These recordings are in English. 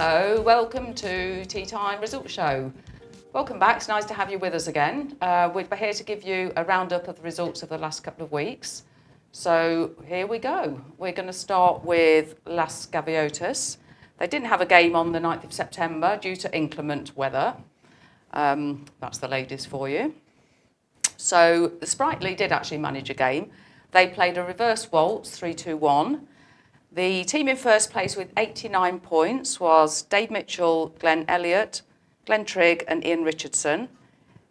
Hello, welcome to Tea Time Results Show. Welcome back, it's nice to have you with us again. We're here to give you a roundup of the results of the last couple of weeks. So here we go. We're going to start with Las Gaviotas. They didn't have a game on the 9th of September due to inclement weather. That's the ladies for you. So the Sprightly did actually manage a game. They played a reverse waltz, 3-2-1. The team in first place with 89 points was Dave Mitchell, Glenn Elliott, Glenn Trigg and Ian Richardson.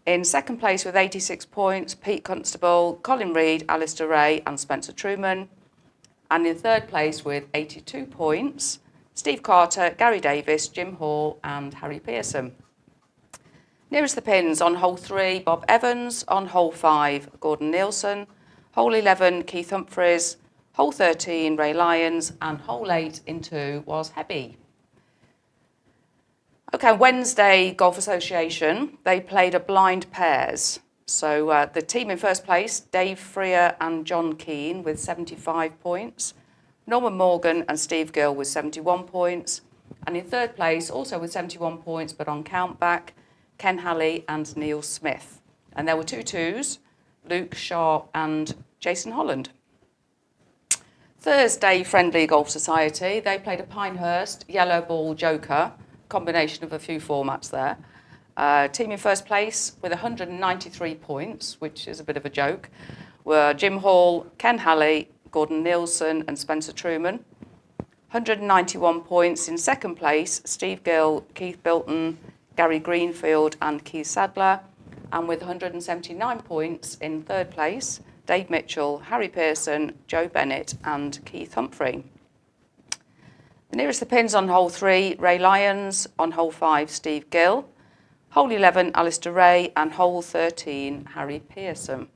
In second place with 86 points, Pete Constable, Colin Reid, Alistair Ray and Spencer Truman. And in third place with 82 points, Steve Carter, Gary Davis, Jim Hall and Harry Pearson. Nearest the pins on hole 3, Bob Evans, on hole 5, Gordon Nielsen, hole 11, Keith Humphreys, hole 13, Ray Lyons, and hole 8 in 2 was Hebby. Okay, Wednesday Golf Association, they played a blind pairs. So the team in first place, Dave Freer and John Keane with 75 points, Norman Morgan and Steve Gill with 71 points, and in third place, also with 71 points, but on countback, Ken Halley and Neil Smith. And there were 2 twos, Luke Sharp and Jason Holland. Thursday Friendly Golf Society, they played a Pinehurst Yellow Ball Joker, combination of a few formats there. Team in first place with 193 points, which is a bit of a joke, were Jim Hall, Ken Halley, Gordon Nielsen and Spencer Truman. 191 points in second place, Steve Gill, Keith Bilton, Gary Greenfield and Keith Sadler. And with 179 points in third place, Dave Mitchell, Harry Pearson, Joe Bennett and Keith Humphrey. The nearest the pins on hole 3, Ray Lyons, on hole 5, Steve Gill, hole 11, Alistair Ray and hole 13, Harry Pearson.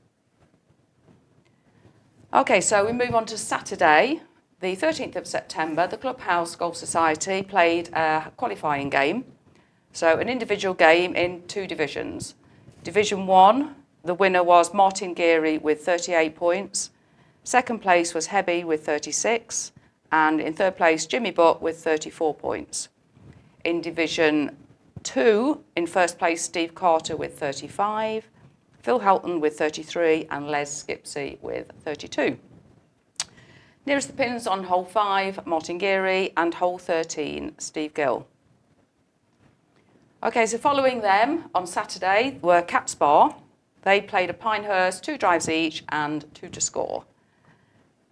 Okay, so we move on to Saturday, the 13th of September. The Clubhouse Golf Society played a qualifying game. So an individual game in 2 divisions. Division 1, the winner was Martin Geary with 38 points. Second place was Hebby with 36. And in third place, Jimmy Butt with 34 points. In Division 2, in first place, Steve Carter with 35. Phil Helton with 33 and Les Skipsey with 32. Nearest the pins on hole 5, Martin Geary, and hole 13, Steve Gill. Okay, so following them on Saturday were Catsbar. They played a Pinehurst, 2 drives each and 2 to score.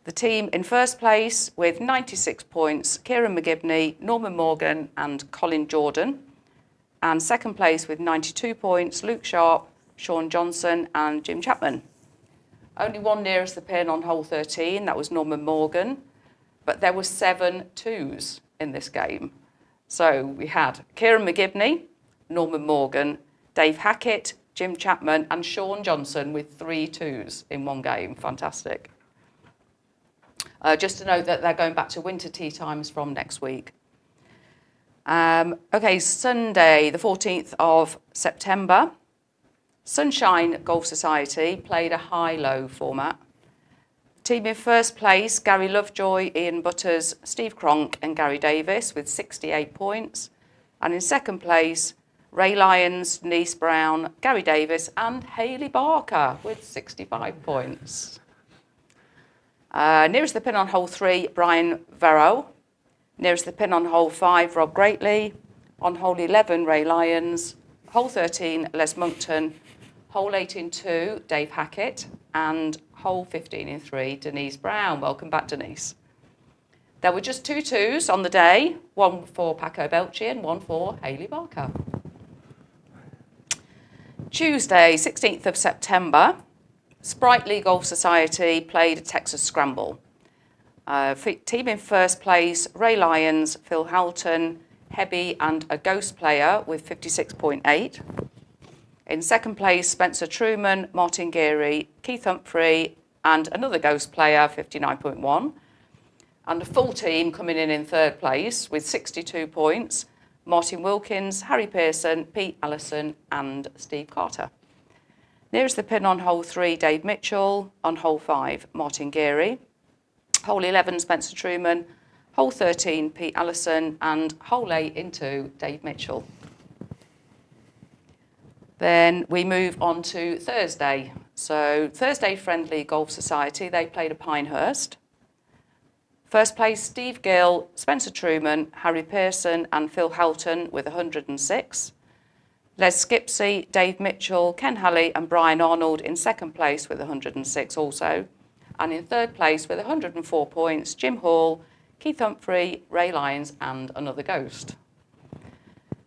The team in first place with 96 points, Kieran McGibney, Norman Morgan and Colin Jordan. And second place with 92 points, Luke Sharp, Sean Johnson and Jim Chapman. Only one nearest the pin on hole 13, that was Norman Morgan, but there were 7 twos in this game. So we had Kieran McGibney, Norman Morgan, Dave Hackett, Jim Chapman and Sean Johnson with 3 twos in one game. Fantastic. Just to note that they're going back to winter tee times from next week. Okay, Sunday, the 14th of September, Sunshine Golf Society played a high-low format. Team in first place, Gary Lovejoy, Ian Butters, Steve Cronk and Gary Davis with 68 points. And in second place, Ray Lyons, Denise Brown, Gary Davis and Hayley Barker with 65 points. Nearest the pin on hole 3, Brian Varro. Nearest the pin on hole 5, Rob Greatley. On hole 11, Ray Lyons. Hole 13, Les Monkton. Hole 18, 2, Dave Hackett. And hole 15 in 3, Denise Brown. Welcome back, Denise. There were just 2 twos on the day, one for Paco Belchi and one for Hayley Barker. Tuesday, 16th of September, Sprightly Golf Society played a Texas Scramble. Team in first place, Ray Lyons, Phil Halton, Hebby and a ghost player with 56.8. In second place, Spencer Truman, Martin Geary, Keith Humphrey and another ghost player, 59.1. And a full team coming in third place with 62 points, Martin Wilkins, Harry Pearson, Pete Allison and Steve Carter. Nearest the pin on hole 3, Dave Mitchell. On hole 5, Martin Geary. Hole 11, Spencer Truman. hole 13, Pete Allison, and hole 8 into Dave Mitchell. Then we move on to Thursday. So Thursday Friendly Golf Society, they played at Pinehurst. First place, Steve Gill, Spencer Truman, Harry Pearson and Phil Helton with 106. Les Skipsey, Dave Mitchell, Ken Halley and Brian Arnold in second place with 106 also. And in third place with 104 points, Jim Hall, Keith Humphrey, Ray Lyons and Another Ghost.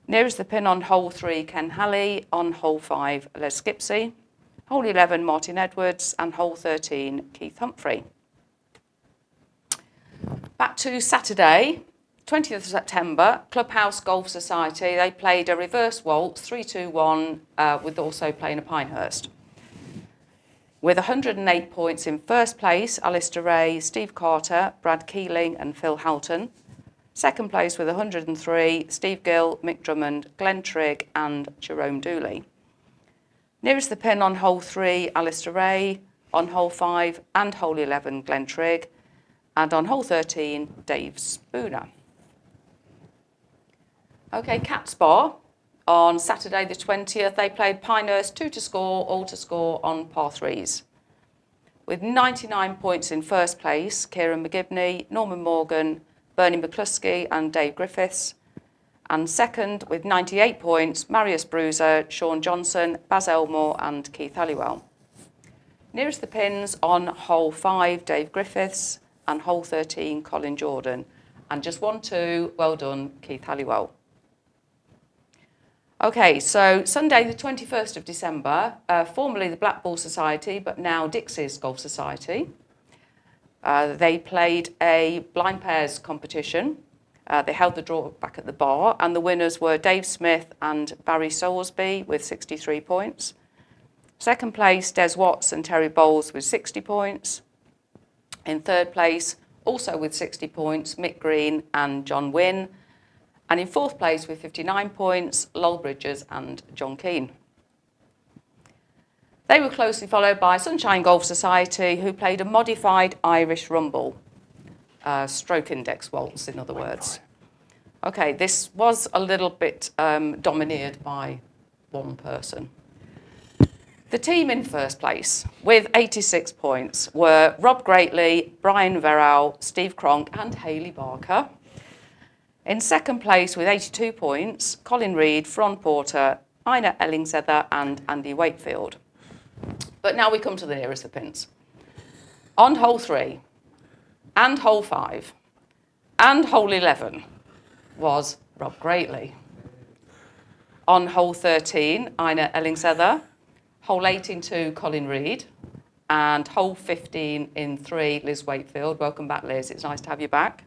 Nearest the pin on hole 3, Ken Halley, on hole 5, Les Skipsey, hole 11, Martin Edwards, and hole 13, Keith Humphrey. Back to Saturday, 20th of September, Clubhouse Golf Society, they played a reverse waltz, 3-2-1, with also playing a Pinehurst. With 108 points in first place, Alistair Ray, Steve Carter, Brad Keeling and Phil Halton. Second place with 103, Steve Gill, Mick Drummond, Glenn Trigg and Jerome Dooley. Nearest the pin on hole 3, Alistair Ray, on hole 5 and hole 11, Glenn Trigg, and on hole 13, Dave Spooner. Okay, Catsbar. On Saturday the 20th, they played Pinehurst 2 to score, all to score on par 3s. With 99 points in first place, Kieran McGibney, Norman Morgan, Bernie McCluskey and Dave Griffiths. And second, with 98 points, Marius Bruiser, Sean Johnson, Baz Elmore and Keith Halliwell. Nearest the pins on hole 5, Dave Griffiths, and hole 13, Colin Jordan. And just 1-2, well done, Keith Halliwell. Okay, so Sunday the 21st of December, formerly the Black Ball Society, but now Dixie's Golf Society. They played a blind pairs competition. They held the draw back at the bar, and the winners were Dave Smith and Barry Soulsby with 63 points. Second place, Des Watts and Terry Bowles with 60 points. In third place, also with 60 points, Mick Green and John Wynne. And in fourth place with 59 points, Lowell Bridges and John Keane. They were closely followed by Sunshine Golf Society, who played a modified Irish rumble, stroke index waltz, in other words. Okay, this was a little bit domineered by one person. The team in first place, with 86 points, were Rob Greatley, Brian Verrell, Steve Cronk and Hayley Barker. In second place with 82 points, Colin Reid, Fron Porter, Ina Ellingsether and Andy Wakefield. But now we come to the nearest of pins. On hole 3 and hole 5 and hole 11 was Rob Greatley. On hole 13, Ina Ellingsether, hole 8 in 2, Colin Reid, and hole 15 in 3, Liz Wakefield. Welcome back, Liz. It's nice to have you back.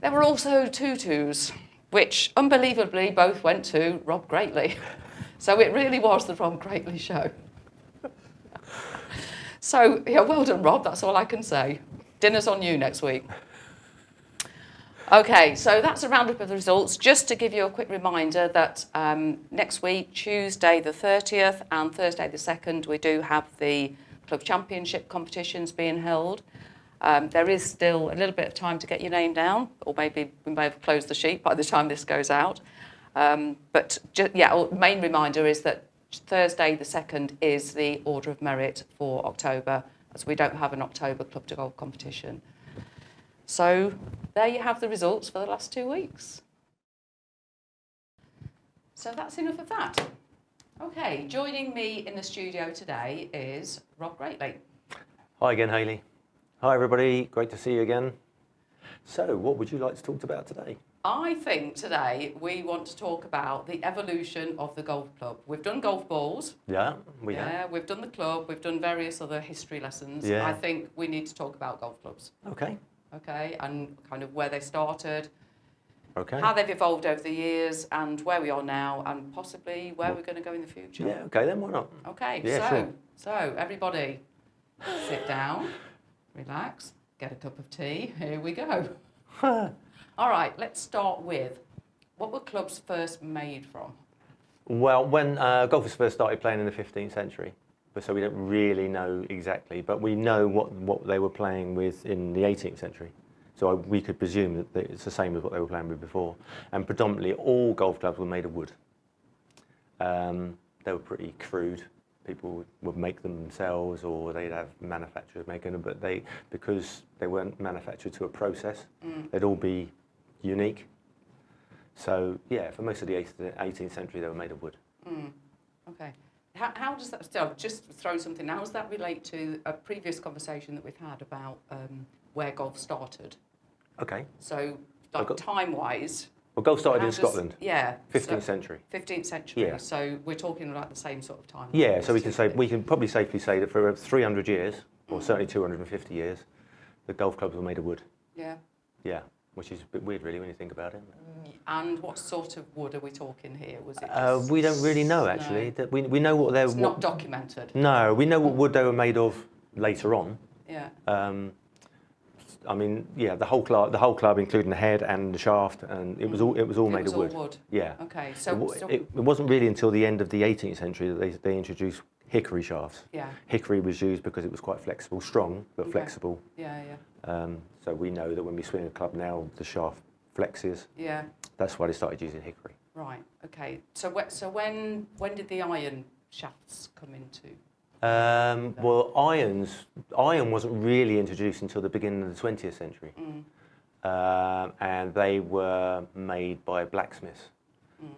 There were also 2-2s, which unbelievably both went to Rob Greatley. So it really was the Rob Greatley show. So, yeah, well done, Rob. That's all I can say. Dinner's on you next week. Okay, so that's a roundup of the results. Just to give you a quick reminder that next week, Tuesday the 30th and Thursday the 2nd, we do have the Club Championship competitions being held. There is still a little bit of time to get your name down, or maybe we may have closed the sheet by the time this goes out. But the main reminder is that Thursday the 2nd is the Order of Merit for October, as we don't have an October Club to Golf competition. So there you have the results for the last 2 weeks. So that's enough of that. Okay, joining me in the studio today is Rob Greatley. Hi again, Hayley. Hi everybody, great to see you again. So what would you like to talk about today? I think today we want to talk about the evolution of the golf club. We've done golf balls. Yeah, we have. Yeah, we've done the club, we've done various other history lessons. Yeah. I think we need to talk about golf clubs. Okay. Okay, and kind of where they started, Okay. how they've evolved over the years, and where we are now, and possibly where we're going to go in the future. Yeah, okay then, why not? Okay, Yeah, so everybody sit down, relax, get a cup of tea, here we go. All right, let's start with, what were clubs first made from? Well, when golfers first started playing in the 15th century, but so we don't really know exactly, but we know what they were playing with in the 18th century. So we could presume that it's the same as what they were playing with before. And predominantly all golf clubs were made of wood. They were pretty crude. People would make them themselves, or they'd have manufacturers making them, but because they weren't manufactured to a process, they'd all be unique. So yeah, for most of the 18th century, they were made of wood. Okay. How does that, so just throw something, how does that relate to a previous conversation that we've had about where golf started? Okay. So, like time-wise... Well, golf started in Scotland. Yeah. 15th century. 15th century. Yeah. So we're talking about the same sort of time. Yeah. So we can probably safely say that for 300 years, or certainly 250 years, the golf clubs were made of wood. Yeah. Yeah. Which is a bit weird, really, when you think about it. And what sort of wood are we talking here? Was it? We don't really know, actually. No. We know what they're. It's not documented. No, we know what wood they were made of later on. Yeah. I mean, yeah, the whole club, including the head and the shaft, and it was all made of wood. All wood. Yeah. Okay. So it wasn't really until the end of the 18th century that they introduced hickory shafts. Yeah. Hickory was used because it was quite flexible, strong but flexible. Yeah, yeah. So we know that when we swing a club now, the shaft flexes. Yeah. That's why they started using hickory. Right. Okay. So when did the iron shafts come into? Well, iron wasn't really introduced until the beginning of the 20th century. And they were made by blacksmiths.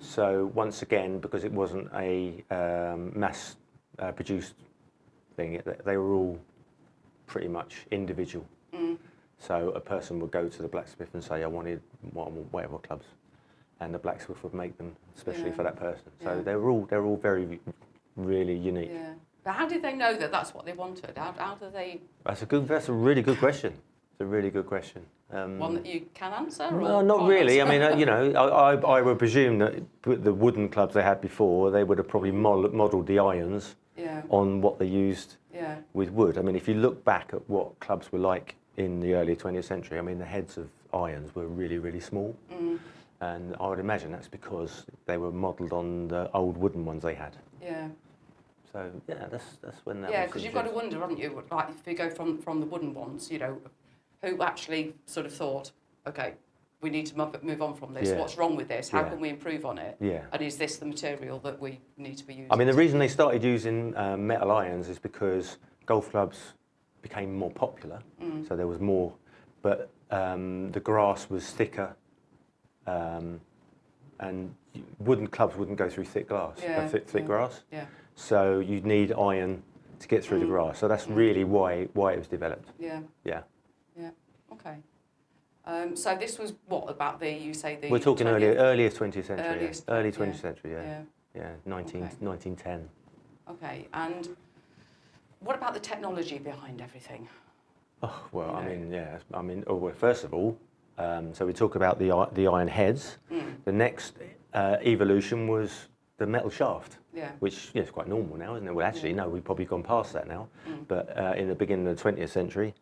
So once again, because it wasn't a mass-produced thing, they were all pretty much individual. So a person would go to the blacksmith and say, I want whatever clubs. And the blacksmith would make them especially for that person. So they're all very, really unique. Yeah. But how did they know that that's what they wanted? How do they... That's a really good question. It's a really good question. One that you can answer? No, not really. I mean, you know, I would presume that the wooden clubs they had before, they would have probably modelled the irons on what they used with wood. I mean, if you look back at what clubs were like in the early 20th century, I mean, the heads of irons were really, really small. And I would imagine that's because they were modelled on the old wooden ones they had. Yeah. So yeah, that's when that. Yeah, because you've got to wonder, haven't you? Like if you go from the wooden ones, you know, who actually sort of thought, okay, we need to move on from this. What's wrong with this? How can we improve on it? Yeah. And is this the material that we need to be using? I mean, the reason they started using metal irons is because golf clubs became more popular, so there was more, but the grass was thicker, and wooden clubs wouldn't go through thick glass, thick grass. Yeah. So you'd need iron to get through the grass. So that's really why it was developed. Yeah. Yeah. Yeah. Okay. So this was what about you say the? We're talking earliest 20th century. Early 20th century. Yeah. Yeah. 1910. Okay. And what about the technology behind everything? Oh well, I mean, yeah. I mean, well, first of all, so we talk about the iron heads. The next evolution was the metal shaft, which is quite normal now, isn't it? Well, actually, no, we've probably gone past that now. But in the beginning of the 20th century,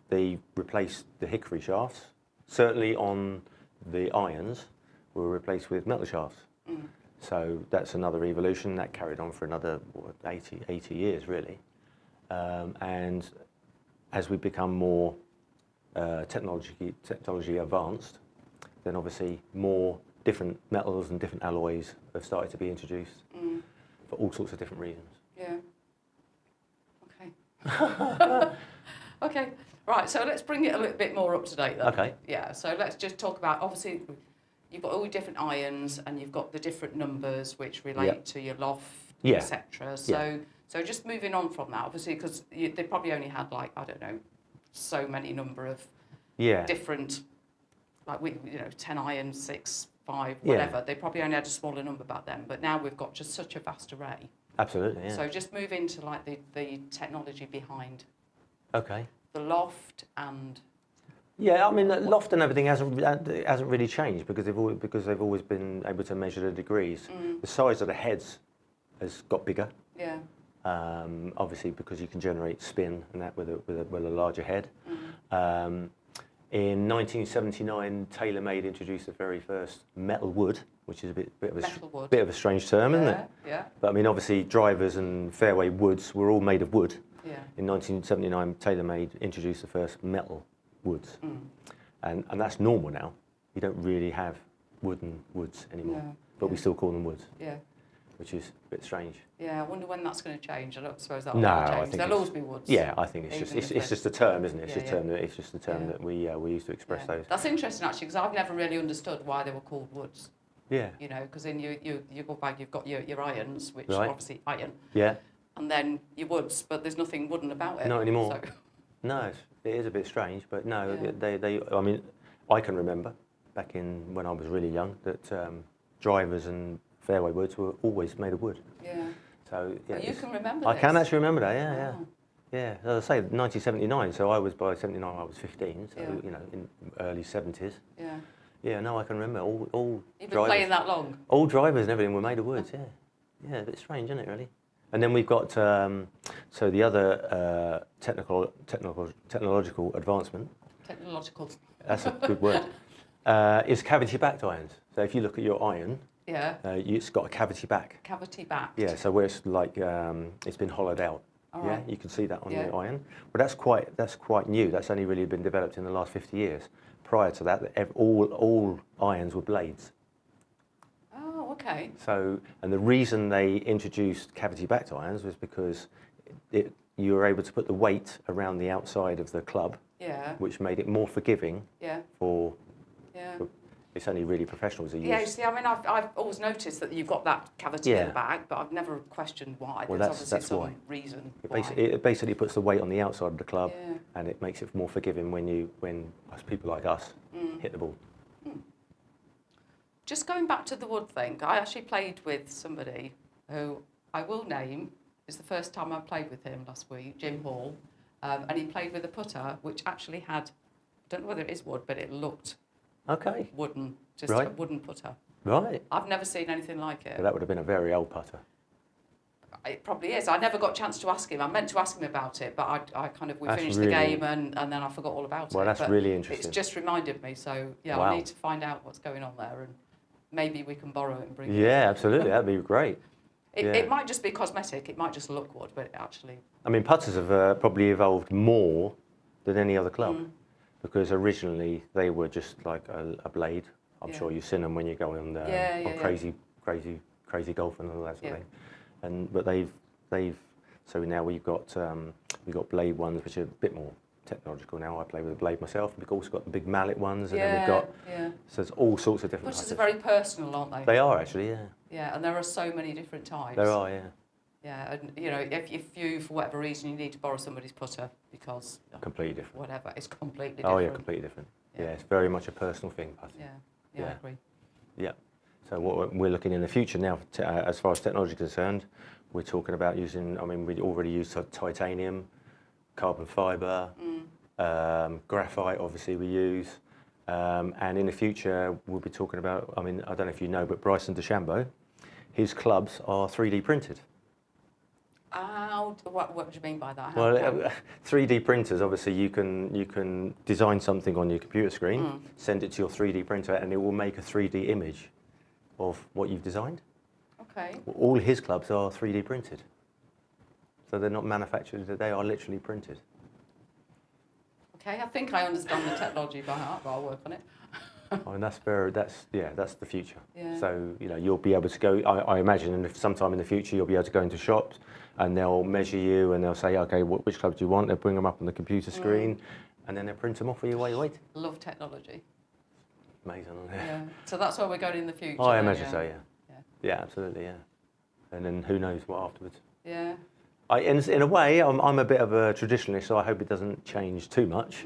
they replaced the hickory shafts. Certainly on the irons, were replaced with metal shafts. So that's another evolution that carried on for another 80 years, really. And as we become more technology advanced, then obviously more different metals and different alloys have started to be introduced for all sorts of different reasons. Yeah. Okay. Okay. Right. So let's bring it a little bit more up to date then. Okay. Yeah. So let's just talk about, obviously, you've got all your different irons and you've got the different numbers which relate to your loft, etc. So just moving on from that, obviously, because they probably only had like, I don't know, so many number of different, like 10 irons, 6, 5, whatever. They probably only had a smaller number back then, but now we've got just such a vast array. Absolutely, yeah. So just move into like the technology behind. Okay. The loft and. Yeah, I mean, the loft and everything hasn't really changed because they've always been able to measure the degrees. The size of the heads has got bigger. Yeah. Obviously, because you can generate spin and that with a larger head. In 1979, TaylorMade introduced the very first metal wood, which is a bit of a strange term, isn't it? Yeah. But I mean, obviously, drivers and fairway woods were all made of wood. Yeah. In 1979, TaylorMade introduced the first metal woods. And that's normal now. You don't really have wooden woods anymore, but we still call them woods. Yeah. Which is a bit strange. Yeah, I wonder when that's going to change. I don't suppose that will change. I think there'll always be woods. Yeah, I think it's just a term, isn't it? It's just a term that we use to express those. That's interesting actually, because I've never really understood why they were called woods. Yeah. You know, because in your book bag you've got your irons, which are obviously iron. Yeah. And then your woods, but there's nothing wooden about it. Not anymore. So. No, it is a bit strange, but no, I mean, I can remember back in when I was really young that drivers and fairway woods were always made of wood. Yeah. So yeah. But you can remember I this? can actually remember that. Yeah, yeah. As I say, 1979. So I was by 79. I was 15. So you know, in early 70s. Yeah. Yeah. No, I can remember all. You've been playing that long. All drivers and everything were made of wood. Yeah. Yeah. A bit strange, isn't it? Really. And then we've got so the other technological advancement. Technological. That's a good word. Is cavity-backed irons. So if you look at your iron. Yeah. It's got a cavity back. Cavity back. Yeah, so where it's like it's been hollowed out. All right. You can see that on the iron. But that's quite new. That's only really been developed in the last 50 years. Prior to that, all irons were blades. Oh, okay. So, and the reason they introduced cavity backed irons was because you were able to put the weight around the outside of the club, which made it more forgiving for. It's only really professionals who use. Yeah, you see, I mean, I've always noticed that you've got that cavity in the back, but I've never questioned why. Well, There's that's some why. reason. It basically puts the weight on the outside of the club, and it makes it more forgiving when people like us hit the ball. Just going back to the wood thing, I actually played with somebody who I will name. It's the first time I played with him last week, Jim Hall, and he played with a putter which actually had, I don't know whether it is wood, but it looked wooden, just a wooden putter. Right. I've never seen anything like it. So that would have been a very old putter. It probably is. I never got a chance to ask him. I meant to ask him about it, but we finished the game and then I forgot all about it. Well, that's really interesting. It's just reminded me, so Wow. I need to find out what's going on there and maybe we can borrow it and bring it. Yeah, absolutely. That'd be great. It might just be cosmetic. It might just look wood, but it actually... I mean, putters have probably evolved more than any other club because originally they were just like a blade. I'm sure you've seen them when you go on crazy golf and all that sort of thing. But they've so now we've got blade ones which are a bit more technological now. I play with a blade myself. We've also got the big mallet ones, and then we've got so it's all sorts of different. Putters are very personal, aren't they? They are actually, yeah. Yeah, and there are so many different types. There are, yeah. Yeah, and you know, if you for whatever reason you need to borrow somebody's putter because completely different. Whatever, it's completely different. Oh yeah, completely different. Yeah, it's very much a personal thing, putting. Yeah, I agree. Yeah. So what we're looking in the future now, as far as technology is concerned, we're talking about using. I mean, we already use titanium, carbon fibre, graphite. Obviously, we use, and in the future we'll be talking about. I mean, I don't know if you know, but Bryson DeChambeau, his clubs are 3D printed. What do you mean by that? Well, 3D printers, obviously you can design something on your computer screen, send it to your 3D printer, and it will make a 3D image of what you've designed. Okay. All his clubs are 3D printed. So they're not manufactured, they are literally printed. Okay, I think I understand the technology by heart, but I'll work on it. I mean, that's the future. Yeah. So, you know, you'll be able to go, I imagine, and sometime in the future you'll be able to go into shops and they'll measure you and they'll say, okay, which clubs do you want? They'll bring them up on the computer screen and then they'll print them off for you while you wait. Love technology. Amazing, isn't it? Yeah. So that's where we're going in the future. Oh, I imagine so, yeah. Yeah, absolutely, yeah. And then who knows what afterwards. Yeah. In a way, I'm a bit of a traditionalist, so I hope it doesn't change too much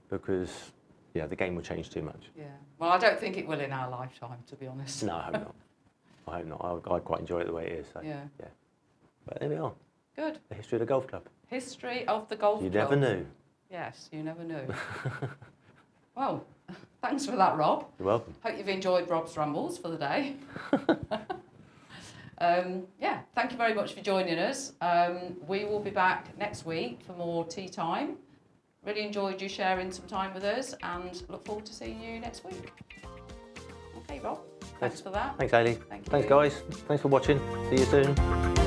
because... yeah, the game will change too much. Yeah. Well, I don't think it will in our lifetime, to be honest. No, I hope not. I hope not. I quite enjoy it the way it is. So, yeah. But there we are. Good. The history of the golf club. History of the golf club. You never knew. Yes, you never knew. Well, thanks for that, Rob. You're welcome. Hope you've enjoyed Rob's rambles for the day. Thank you very much for joining us. We will be back next week for more tea time. Really enjoyed you sharing some time with us and look forward to seeing you next week. Okay, Rob, thanks for that. Thanks, Hayley. Thank you. Thanks, guys. Thanks for watching. See you soon.